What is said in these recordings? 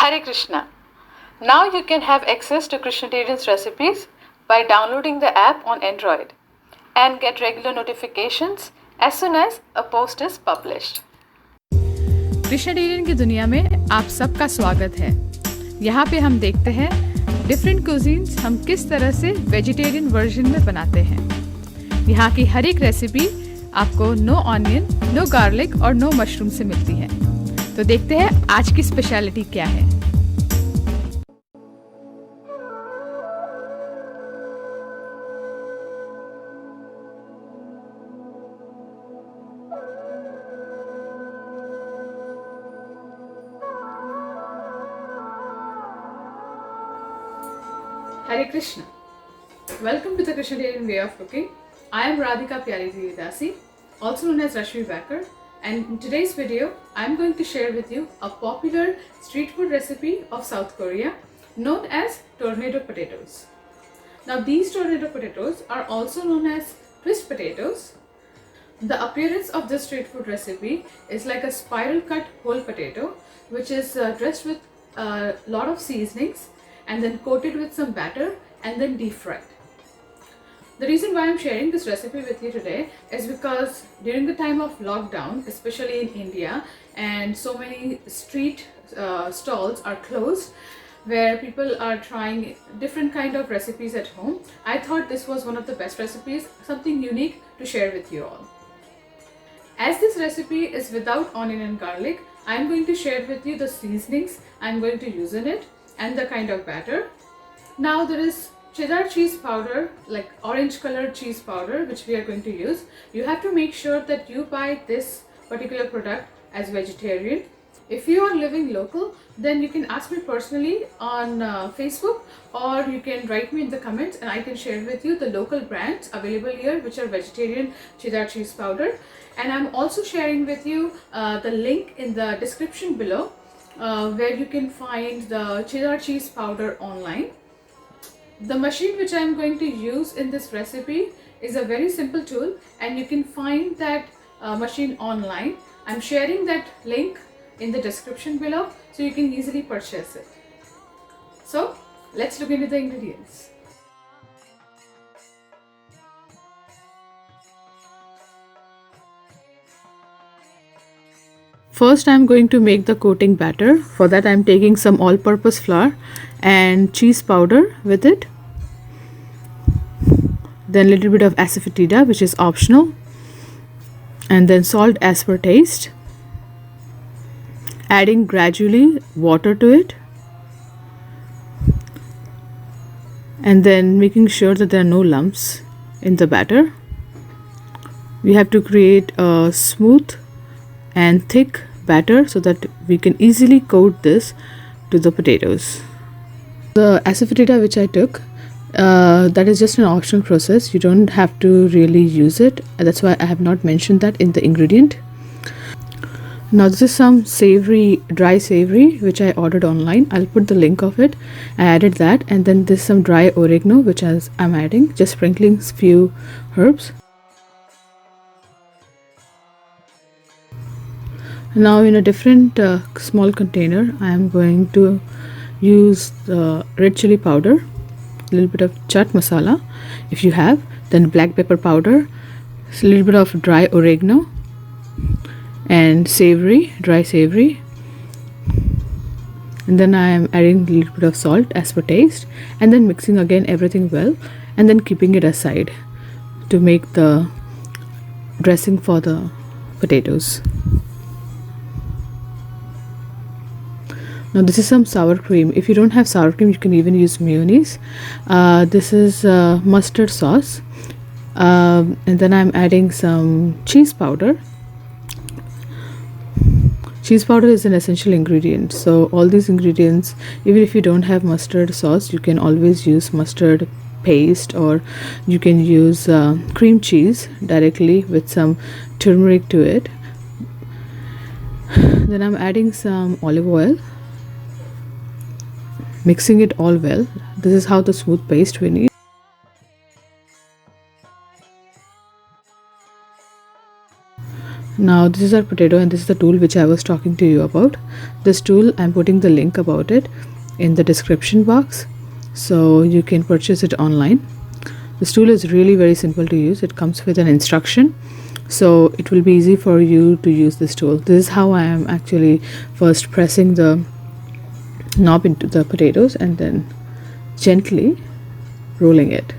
Hare Krishna. Now you can have access to Krishnatarian's recipes by downloading the app on Android and get regular notifications as soon as a post is published. कृष्णाटेरियन की दुनिया में आप सबका स्वागत है। यहाँ पे हम देखते हैं डिफरेंट कुजीन्स हम किस तरह से वेजिटेरियन वर्जन में बनाते हैं। यहाँ की हर एक रेसिपी आपको नो ऑनियन, नो गार्लिक और नो मशरूम से मिलती है। तो देखते हैं आज की स्पेशलिटी क्या है। Hare Krishna. Welcome to the Krishnatarian way of cooking. I am Radhika Pyari Dasi, also known as Rashmi Baker, and in today's video I am going to share with you a popular street food recipe of South Korea known as tornado potatoes. Now these tornado potatoes are also known as twist potatoes. The appearance of this street food recipe is like a spiral cut whole potato which is dressed with a lot of seasonings and then coated with some batter and then deep fried. The reason why I'm sharing this recipe with you today is because during the time of lockdown, especially in India, and so many street stalls are closed where people are trying different kind of recipes at home, I thought this was one of the best recipes, something unique to share with you all. As this recipe is without onion and garlic, I'm going to share with you the seasonings I'm going to use in it and the kind of batter. Now there is cheddar cheese powder, like orange colored cheese powder, which we are going to use. You have to make sure that you buy this particular product as vegetarian. If you are living local, then you can ask me personally on Facebook, or you can write me in the comments and I can share with you the local brands available here which are vegetarian cheddar cheese powder. And I'm also sharing with you the link in the description below where you can find the cheddar cheese powder online. The machine which I am going to use in this recipe is a very simple tool and you can find that machine online. I'm sharing that link in the description below so you can easily purchase it. So let's look into the ingredients. First, I'm going to make the coating batter. For that, I'm taking some all-purpose flour and cheese powder with it. Then a little bit of asafoetida, which is optional. And then salt as per taste. Adding gradually water to it. And then making sure that there are no lumps in the batter. We have to create a smooth and thick batter so that we can easily coat this to the potatoes. The asafoetida which I took, that is just an optional process. You don't have to really use it. That's why I have not mentioned that in the ingredient. Now this is some savory, dry savory which I ordered online. I'll put the link of it. I added that, and then this is some dry oregano which I'm adding, just sprinkling few herbs. Now in a different small container, I am going to use the red chili powder, a little bit of chaat masala if you have, then black pepper powder, a little bit of dry oregano, and savory, dry savory. And then I am adding a little bit of salt as per taste, and then mixing again everything well, and then keeping it aside to make the dressing for the potatoes. Now this is some sour cream. If you don't have sour cream, you can even use mayonnaise. This is mustard sauce, and then I'm adding some cheese powder. Cheese powder is an essential ingredient, so all these ingredients, even if you don't have mustard sauce, you can always use mustard paste, or you can use cream cheese directly with some turmeric to it. Then I'm adding some olive oil, mixing it all well. This is how the smooth paste we need. Now this is our potato, and this is the tool which I was talking to you about. This tool, I'm putting the link about it in the description box, so you can purchase it online. This tool is really very simple to use. It comes with an instruction, so it will be easy for you to use this tool. This is how I am actually first pressing the knob into the potatoes and then gently rolling it,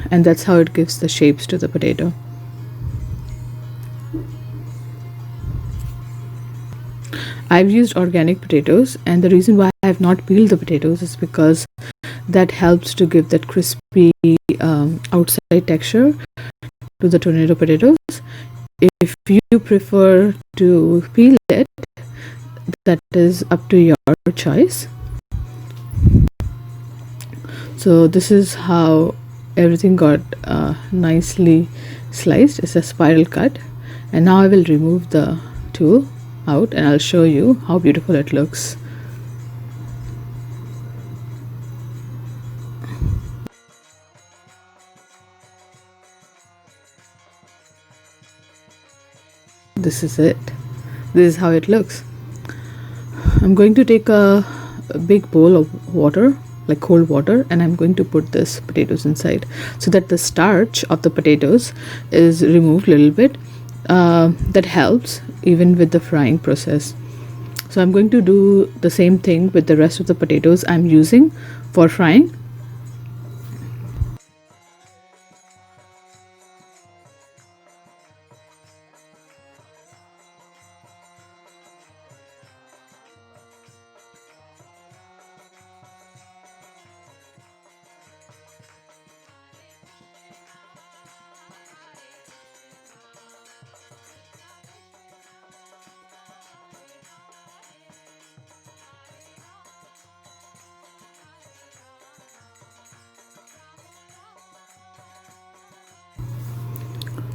and that's how it gives the shapes to the potato. I've used organic potatoes, and the reason why I have not peeled the potatoes is because that helps to give that crispy outside texture to the tornado potatoes. If you prefer to peel it, that is up to your choice. So this is how everything got nicely sliced. It's a spiral cut, and now I will remove the tool out and I'll show you how beautiful it looks. This is it. This is how it looks. I'm going to take a big bowl of water, like cold water, and I'm going to put this potatoes inside so that the starch of the potatoes is removed a little bit. That helps even with the frying process. So I'm going to do the same thing with the rest of the potatoes I'm using for frying.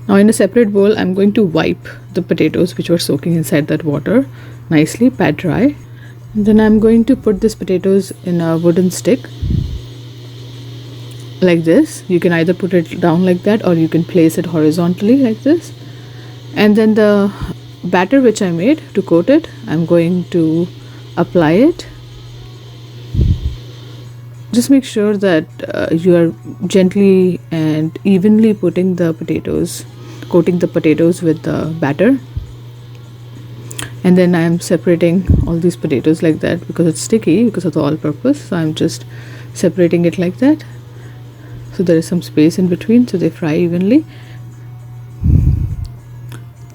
Now in a separate bowl, I'm going to wipe the potatoes which were soaking inside that water nicely, pat dry. And then I'm going to put these potatoes in a wooden stick like this. You can either put it down like that or you can place it horizontally like this. And then the batter which I made to coat it, I'm going to apply it. Just make sure that you are gently and evenly putting the potatoes, coating the potatoes with the batter. And then I am separating all these potatoes like that because it's sticky because of the all purpose. So I'm just separating it like that, so there is some space in between so they fry evenly.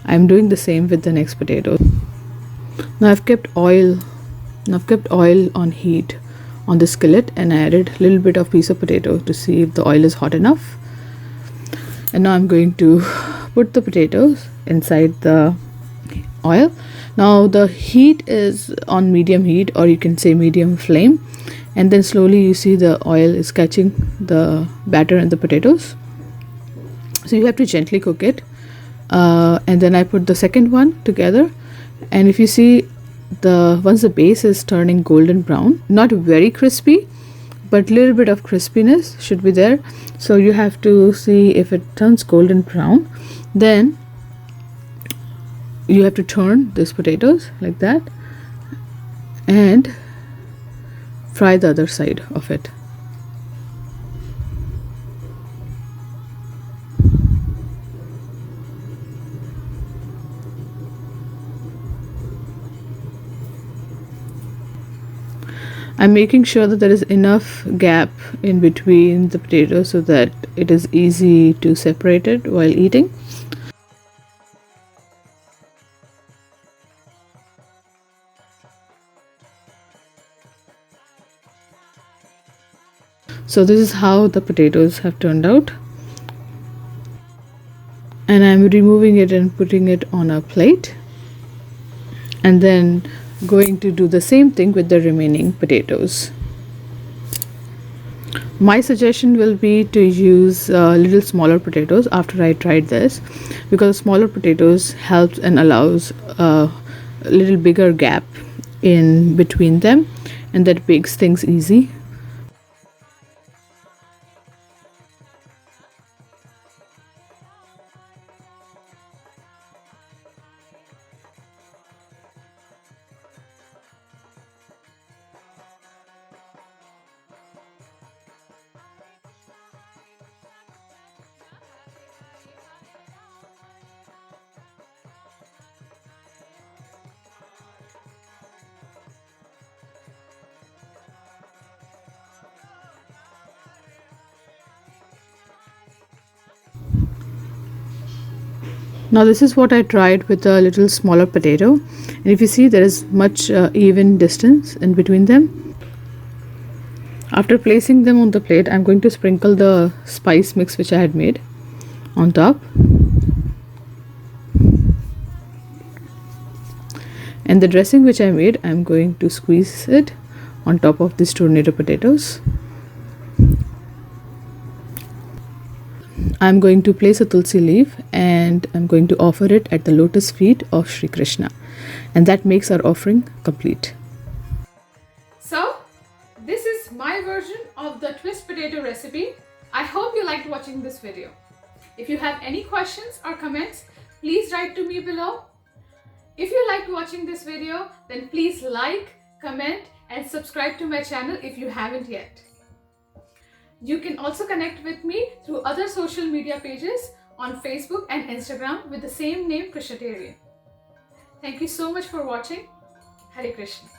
I'm doing the same with the next potato. Now I've kept oil on heat on the skillet, and I added a little bit of piece of potato to see if the oil is hot enough. And now I'm going to put the potatoes inside the oil. Now the heat is on medium heat, or you can say medium flame, and then slowly you see the oil is catching the batter and the potatoes, so you have to gently cook it. And then I put the second one together, and if you see, once the base is turning golden brown, not very crispy, but little bit of crispiness should be there. So you have to see if it turns golden brown, then you have to turn these potatoes like that and fry the other side of it. I'm making sure that there is enough gap in between the potatoes so that it is easy to separate it while eating. So this is how the potatoes have turned out, and I'm removing it and putting it on a plate, and then going to do the same thing with the remaining potatoes. My suggestion will be to use little smaller potatoes after I tried this, because smaller potatoes helps and allows a little bigger gap in between them, and that makes things easy. Now this is what I tried with a little smaller potato, and if you see, there is much even distance in between them. After placing them on the plate, I'm going to sprinkle the spice mix which I had made on top, and the dressing which I made, I'm going to squeeze it on top of these tornado potatoes. I'm going to place a tulsi leaf and I'm going to offer it at the lotus feet of Sri Krishna, and that makes our offering complete. So, this is my version of the twist potato recipe. I hope you liked watching this video. If you have any questions or comments, please write to me below. If you liked watching this video, then please like, comment and subscribe to my channel if you haven't yet. You can also connect with me through other social media pages on Facebook and Instagram with the same name, Krishnatarian. Thank you so much for watching. Hare Krishna.